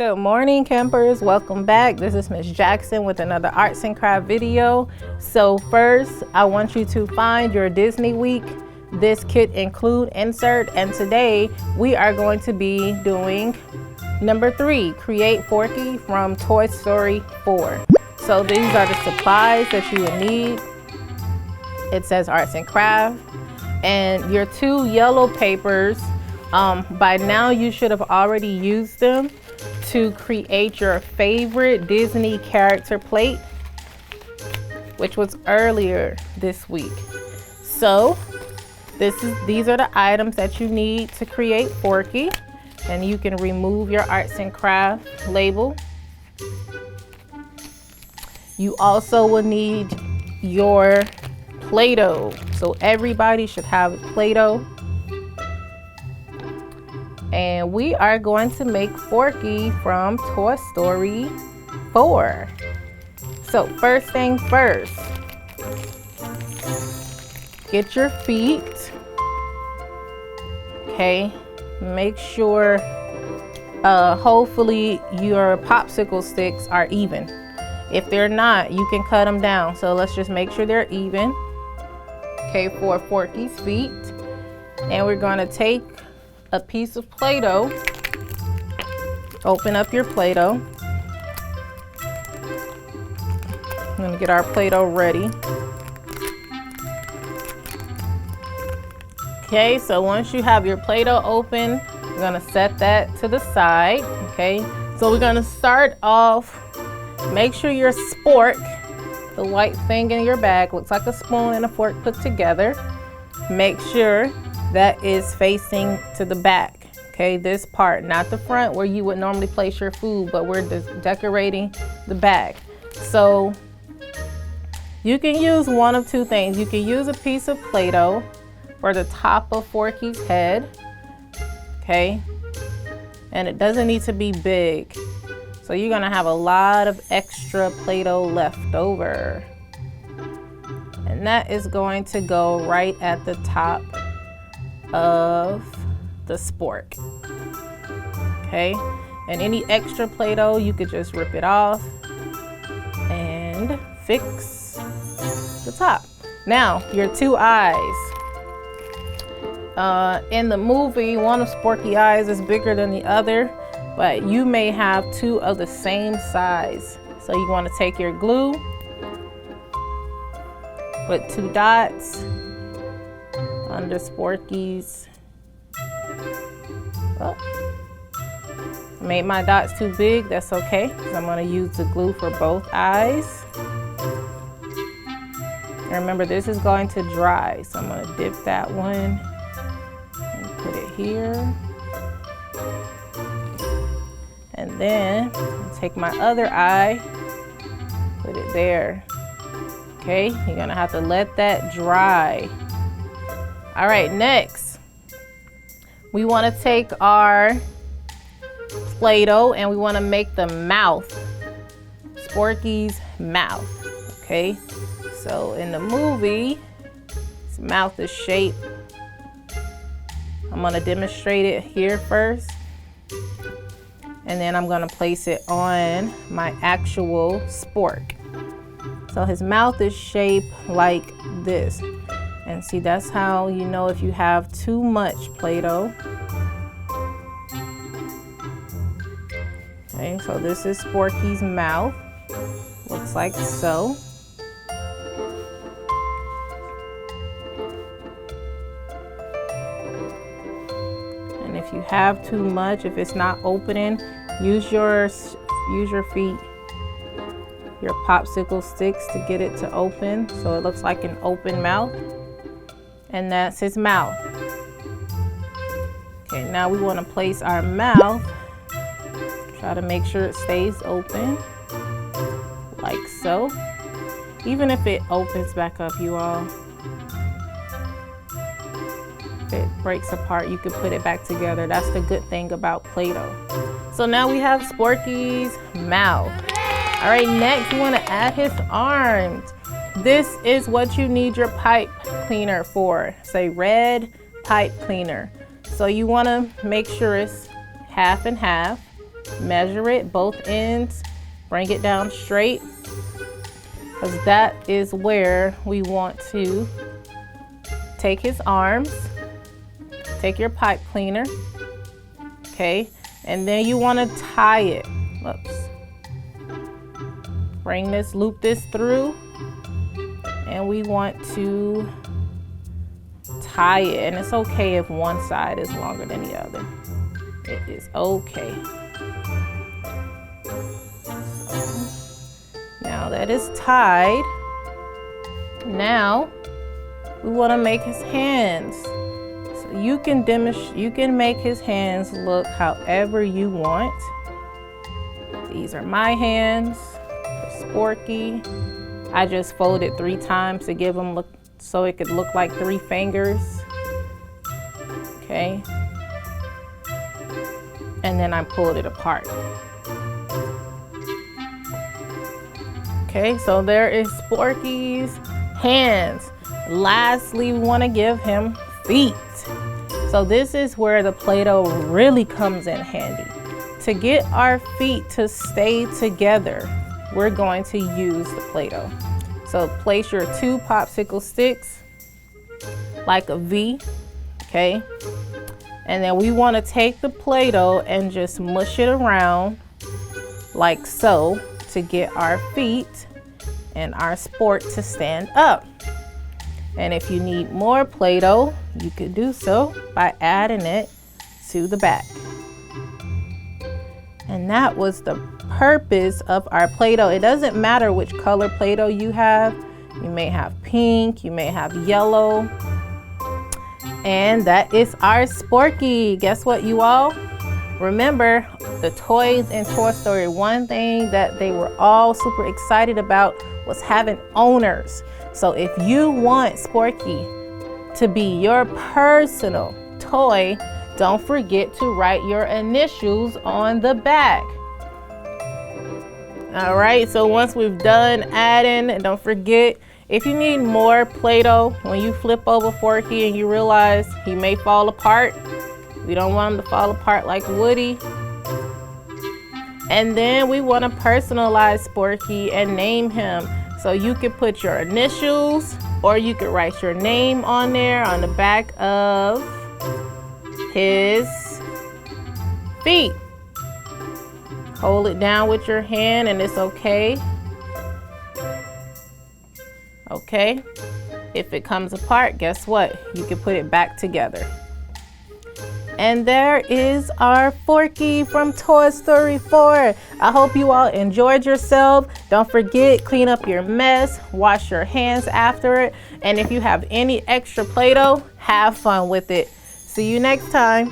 Good morning, campers. Welcome back. This is Miss Jackson with another arts and craft video. So first, I want you to find your Disney week. This kit include insert, and today we are going to be doing number 3, create Forky from Toy Story 4. So these are the supplies that you would need. It says arts and craft, and your 2 yellow papers. By now you should have already used them to create your favorite Disney character plate, which was earlier this week. So these are the items that you need to create Forky, and you can remove your arts and craft label. You also will need your Play-Doh. So everybody should have Play-Doh. And we are going to make Forky from Toy Story 4. So first thing first, get your feet. Okay, make sure, hopefully your popsicle sticks are even. If they're not, you can cut them down. So let's just make sure they're even. Okay, for Forky's feet. And we're gonna take a piece of Play-Doh. Open up your Play-Doh. I'm gonna get our Play-Doh ready. Okay, so once you have your Play-Doh open, you're gonna set that to the side. Okay, so we're gonna start off, make sure your spork, the white thing in your bag, looks like a spoon and a fork put together. Make sure that is facing to the back. Okay, this part, not the front where you would normally place your food, but we're decorating the back. So you can use one of 2 things. You can use a piece of Play-Doh for the top of Forky's head. Okay, and it doesn't need to be big. So you're gonna have a lot of extra Play-Doh left over. And that is going to go right at the top of the spork. Okay, and any extra Play-Doh, you could just rip it off and fix the top. Now, your 2 eyes. In the movie, one of Sporky's eyes is bigger than the other, but you may have 2 of the same size. So you want to take your glue, put 2 dots under Sporky's. Oh, made my dots too big. That's okay, because I'm going to use the glue for both eyes. And remember, this is going to dry, so I'm going to dip that one and put it here. And then I'll take my other eye, put it there. Okay, you're going to have to let that dry. All right, next, we want to take our Play-Doh and we want to make the mouth, Sporky's mouth. Okay, so in the movie, his mouth is shaped. I'm going to demonstrate it here first, and then I'm going to place it on my actual spork. So his mouth is shaped like this. And see, that's how you know if you have too much Play-Doh. Okay, so this is Sporky's mouth. Looks like so. And if you have too much, if it's not opening, use your feet, your popsicle sticks to get it to open so it looks like an open mouth. And that's his mouth. Okay, now we want to place our mouth. Try to make sure it stays open, like so. Even if it opens back up, you all. If it breaks apart, you can put it back together. That's the good thing about Play-Doh. So now we have Sporky's mouth. All right, next we want to add his arms. This is what you need your pipe cleaner for. Say red pipe cleaner. So you want to make sure it's half and half. Measure it, both ends. Bring it down straight, because that is where we want to take his arms. Take your pipe cleaner, okay? And then you want to tie it. Oops. Loop this through, and we want to tie it. And it's okay if one side is longer than the other. It is okay. Now that is tied, now we want to make his hands. So you can make his hands look however you want. These are my hands for Sporky. I just folded 3 times to give them so it could look like 3 fingers. Okay. And then I pulled it apart. Okay, so there is Sporky's hands. Lastly, we want to give him feet. So this is where the Play-Doh really comes in handy. To get our feet to stay together, we're going to use the Play-Doh. So place your 2 popsicle sticks like a V, okay? And then we want to take the Play-Doh and just mush it around like so to get our feet and our sport to stand up. And if you need more Play-Doh, you could do so by adding it to the back. And that was the purpose of our Play-Doh. It doesn't matter which color Play-Doh you have. You may have pink, you may have yellow. And that is our Sporky. Guess what, you all? Remember, the toys in Toy Story, one thing that they were all super excited about was having owners. So if you want Sporky to be your personal toy, don't forget to write your initials on the back. All right, so once we've done adding, don't forget, if you need more Play-Doh, when you flip over Forky and you realize he may fall apart, we don't want him to fall apart like Woody. And then we want to personalize Sporky and name him. So you could put your initials, or you could write your name on there on the back of his feet. Hold it down with your hand and it's okay. Okay. If it comes apart, guess what? You can put it back together. And there is our Forky from Toy Story 4. I hope you all enjoyed yourself. Don't forget, clean up your mess, wash your hands after it. And if you have any extra Play-Doh, have fun with it. See you next time.